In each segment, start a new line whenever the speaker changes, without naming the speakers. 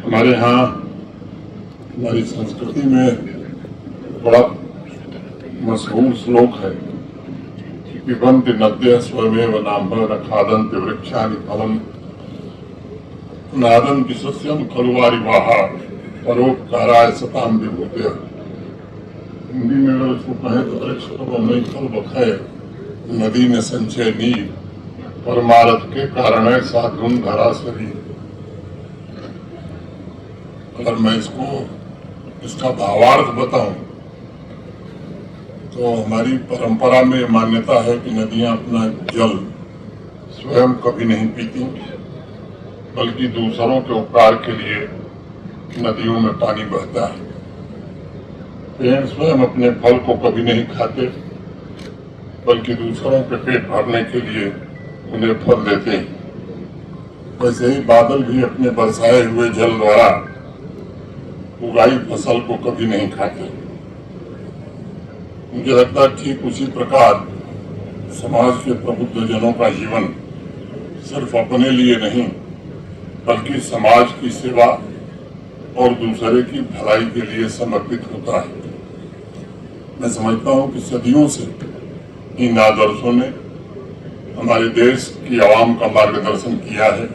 हमारे यहाँ हमारी संस्कृति में बड़ा मशहूर श्लोक है, पिबन्ति नद्यः स्वयमेव नाम्भः न खादन्ति वृक्षाणि फलम् नादन्ति सस्यं खलु वारिवाः परोपकाराय सतां विभूतयः। हिंदी में अगर इसको कहें तो वृक्ष तो नहीं फल बखाए, नदी ने संचय नीर, परमारथ के कारण है साधुन धरासरी। अगर मैं इसका भावार्थ बताऊं तो हमारी परंपरा में मान्यता है कि नदियां अपना जल स्वयं कभी नहीं पीती, बल्कि दूसरों के उपकार के लिए नदियों में पानी बहता है। पेड़ स्वयं अपने फल को कभी नहीं खाते, बल्कि दूसरों के पेट भरने के लिए उन्हें फल देते हैं। वैसे ही बादल भी अपने बरसाए हुए जल द्वारा उगाई फसल को कभी नहीं खाते। मुझे लगता है ठीक उसी प्रकार समाज के प्रबुद्ध जनों का जीवन सिर्फ अपने लिए नहीं, बल्कि समाज की सेवा और दूसरे की भलाई के लिए समर्पित होता है। मैं समझता हूं कि सदियों से इन आदर्शों ने हमारे देश की आवाम का मार्गदर्शन किया है।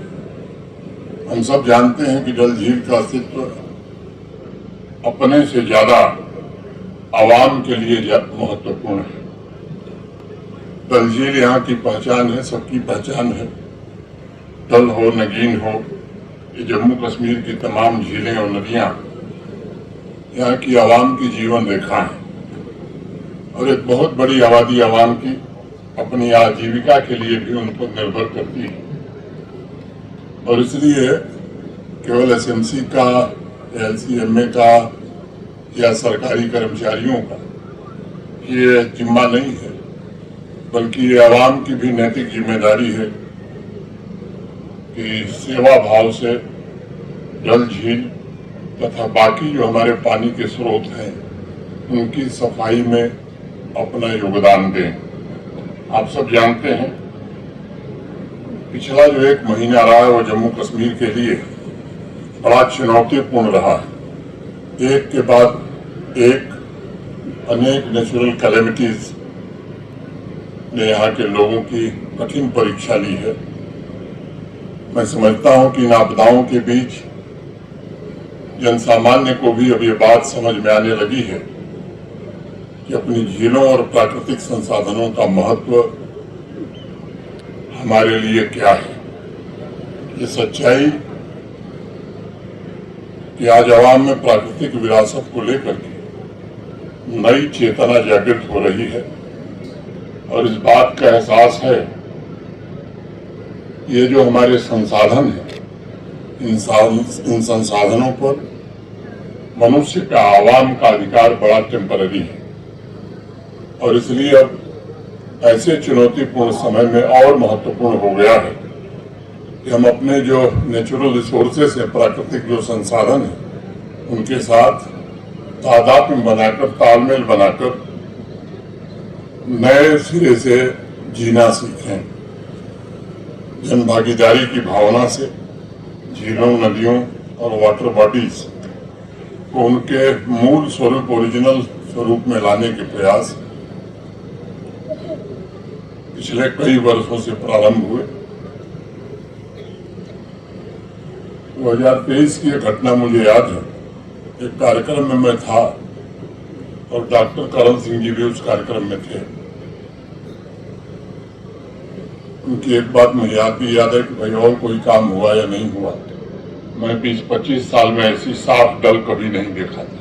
हम सब जानते हैं कि डल झील का अस्तित्व अपने से ज्यादा आवाम के लिए महत्वपूर्ण है। डल झील यहाँ की पहचान है, सबकी पहचान है। डल हो, नगीन हो, ये जम्मू कश्मीर की तमाम झीलें और नदियां यहाँ की आवाम की जीवन रेखा है और एक बहुत बड़ी आबादी आवाम की अपनी आजीविका के लिए भी उन पर निर्भर करती है। और इसलिए केवल एसएमसी का, एलसीएमए का या सरकारी कर्मचारियों का ये जिम्मा नहीं है, बल्कि ये आवाम की भी नैतिक जिम्मेदारी है कि सेवा भाव से जल झील तथा बाकी जो हमारे पानी के स्रोत हैं उनकी सफाई में अपना योगदान दें। आप सब जानते हैं पिछला जो एक महीना रहा है वो जम्मू कश्मीर के लिए बड़ा चुनौतीपूर्ण रहा है। एक के बाद एक अनेक नेचुरल कैलेमिटीज ने यहाँ के लोगों की कठिन परीक्षा ली है। मैं समझता हूं कि इन आपदाओं के बीच जनसामान्य को भी अब ये बात समझ में आने लगी है कि अपनी झीलों और प्राकृतिक संसाधनों का महत्व हमारे लिए क्या है। ये सच्चाई कि आज आवाम में प्राकृतिक विरासत को लेकर के नई चेतना जागृत हो रही है और इस बात का एहसास है ये जो हमारे संसाधन हैं, इन संसाधनों पर मनुष्य का, आवाम का अधिकार बड़ा टेम्पररी है और इसलिए अब ऐसे चुनौतीपूर्ण समय में और महत्वपूर्ण हो गया है कि हम अपने जो नेचुरल रिसोर्सेस है, प्राकृतिक जो संसाधन है, उनके साथ तादात्म्य बनाकर, तालमेल बनाकर नए सिरे से जीना सीखें। जन भागीदारी की भावना से झीलों, नदियों और वाटर बॉडीज को उनके मूल स्वरूप, ओरिजिनल स्वरूप में लाने के प्रयास पिछले कई वर्षों से प्रारंभ हुए। 2023 की एक घटना मुझे याद है। एक कार्यक्रम में मैं था और डॉक्टर करण सिंह जी भी उस कार्यक्रम में थे। उनकी एक बात मुझे याद है कि भाई और कोई काम हुआ या नहीं हुआ, मैं 20-25 साल में ऐसी साफ डल कभी नहीं देखा था।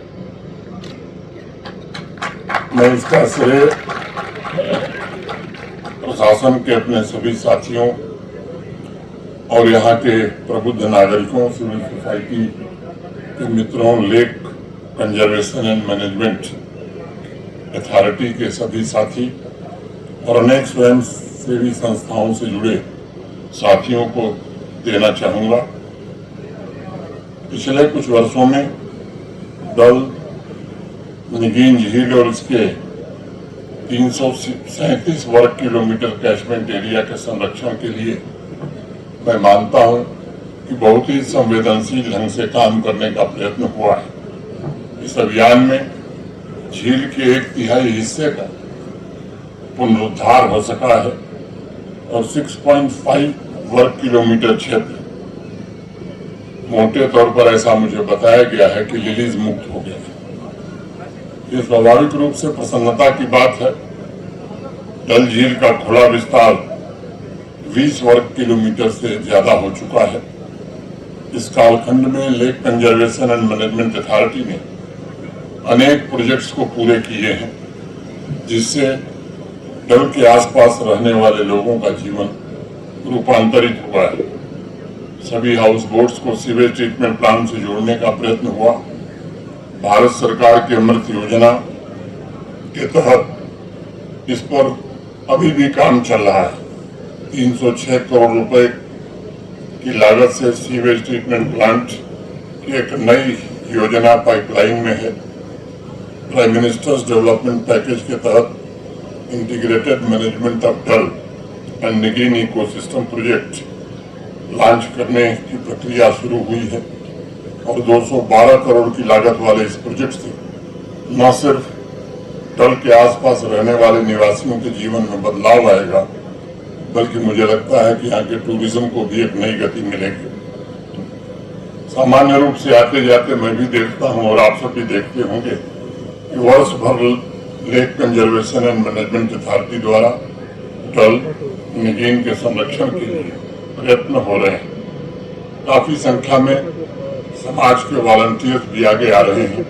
मैं इसका श्रेय प्रशासन के अपने सभी साथियों और यहाँ के प्रबुद्ध नागरिकों, सिविल सोसाइटी के मित्रों, lake conservation and management authority के सभी साथी और अनेक स्वयं सेवी संस्थाओं से जुड़े साथियों को देना चाहूंगा। पिछले कुछ वर्षों में डल, नगीन झील और इसके 337 वर्ग किलोमीटर कैचमेंट एरिया के संरक्षण के लिए मैं मानता हूं कि बहुत ही संवेदनशील ढंग से काम करने का प्रयत्न हुआ है। इस अभियान में झील के 1/3 हिस्से का पुनरुद्धार हो सका है और 6.5 वर्ग किलोमीटर क्षेत्र मोटे तौर पर ऐसा मुझे बताया गया है कि लिलीज मुक्त हो गया है। ये स्वाभाविक रूप से प्रसन्नता की बात है। डल झील का खुला विस्तार 20 वर्ग किलोमीटर से ज्यादा हो चुका है। इस कालखंड में lake conservation and management authority ने अनेक प्रोजेक्ट्स को पूरे किए हैं, जिससे डल के आसपास रहने वाले लोगों का जीवन रूपांतरित हुआ है। सभी हाउस बोट्स को सीवेज ट्रीटमेंट प्लांट से जोड़ने का प्रयत्न हुआ। भारत सरकार की अमृत योजना के तहत इस पर अभी भी काम चल रहा है। 306 करोड़ रुपए की लागत से सीवेज ट्रीटमेंट प्लांट की एक नई योजना पाइपलाइन में है। प्राइम मिनिस्टर्स डेवलपमेंट पैकेज के तहत integrated management of Dal and Nigeen ecosystem project launch करने की प्रक्रिया शुरू हुई है और 212 करोड़ की लागत वाले इस प्रोजेक्ट से न सिर्फ डल के आसपास रहने वाले निवासियों के जीवन में बदलाव आएगा, बल्कि मुझे लगता है कि यहाँ के टूरिज्म को भी एक नई गति मिलेगी। सामान्य रूप से आते जाते मैं भी देखता हूँ और आप सब भी देखते होंगे कि वर्ष भर lake conservation and management authority द्वारा डल निगीन के संरक्षण के लिए प्रयत्न हो रहे हैं। काफी संख्या में समाज के वॉलंटियर्स भी आगे आ रहे हैं।